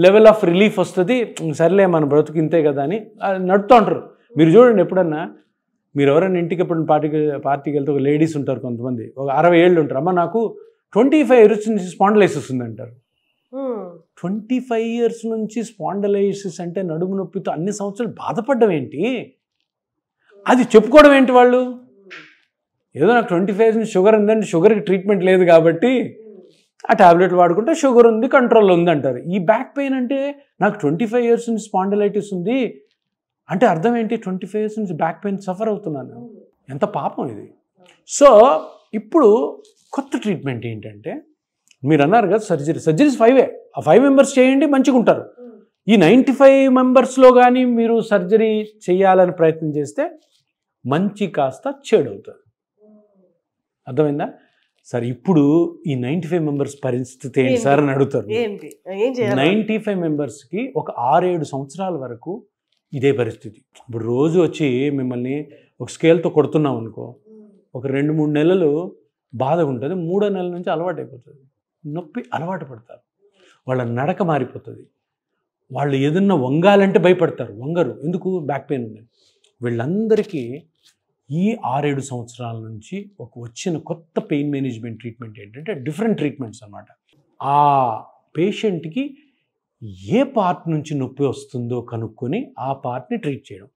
Level of relief వస్తుంది, సర్లే మన బ్రతుకు ఇంతే కదా అని నడుతూ ఉంటారు. మీరు చూడండి, ఎప్పుడన్నా మీరు ఎవరైనా ఇంటికి ఎప్పుడు పార్టీకి వెళ్తే ఒక లేడీస్ ఉంటారు, కొంతమంది ఒక 60 ఏళ్ళు ఉంటారు, అమ్మ నాకు 25 years నుంచి స్పాండిలైసిస్ ఉంది అంటారు. 25 years నుంచి స్పాండిలైసిస్ అంటే నడుము నొప్పితో అన్ని సంవత్సరాలు బాధపడడం ఏంటి, అది చెప్పుకోవడం ఏంటి వాళ్ళు? ఏదో నాకు 25 years నుంచి షుగర్ ఉందండి, షుగర్కి ట్రీట్మెంట్ లేదు కాబట్టి ఆ ట్యాబ్లెట్ వాడుకుంటే షుగర్ ఉంది, కంట్రోల్లో ఉంది అంటారు. ఈ బ్యాక్ పెయిన్ అంటే నాకు 25 years నుంచి స్పాండిలైటిస్ ఉంది అంటే అర్థం ఏంటి? 25 years నుంచి బ్యాక్ పెయిన్ సఫర్ అవుతున్నాను. ఎంత పాపం ఇది. సో ఇప్పుడు కొత్త ట్రీట్మెంట్ ఏంటంటే, మీరు అన్నారు కదా సర్జరీస్ 5 ఆ 5 members చేయండి, మంచిగా ఉంటారు. ఈ 95 members కానీ మీరు సర్జరీ చేయాలని ప్రయత్నం చేస్తే మంచి కాస్త చెడు అవుతుంది. అర్థమైందా? సరే, ఇప్పుడు ఈ 95 members పరిస్థితి ఏంటి సార్ అని అడుగుతారు. 95 membersకి ఒక 6-7 సంవత్సరాల వరకు ఇదే పరిస్థితి. ఇప్పుడు రోజు వచ్చి మిమ్మల్ని ఒక స్కేల్తో కొడుతున్నాం అనుకో, ఒక 2-3 నెలలు బాధ ఉంటుంది, 3వ నెల నుంచి అలవాటు అయిపోతుంది, నొప్పి అలవాటు పడతారు, వాళ్ళ నడక మారిపోతుంది, వాళ్ళు ఏదన్నా వంగాలంటే భయపడతారు, వంగరు, ఎందుకు? బ్యాక్ పెయిన్ ఉంది. వీళ్ళందరికీ ఈ 6-7 సంవత్సరాల నుంచి వచ్చిన కొత్త పెయిన్ మేనేజ్మెంట్ ట్రీట్మెంట్ ఏంటంటే డిఫరెంట్ ట్రీట్మెంట్స్ అన్నమాట. ఆ పేషెంట్కి ఏ పార్ట్ నుంచి నొప్పి వస్తుందో కనుక్కొని ఆ పార్ట్ని ట్రీట్ చేయడం.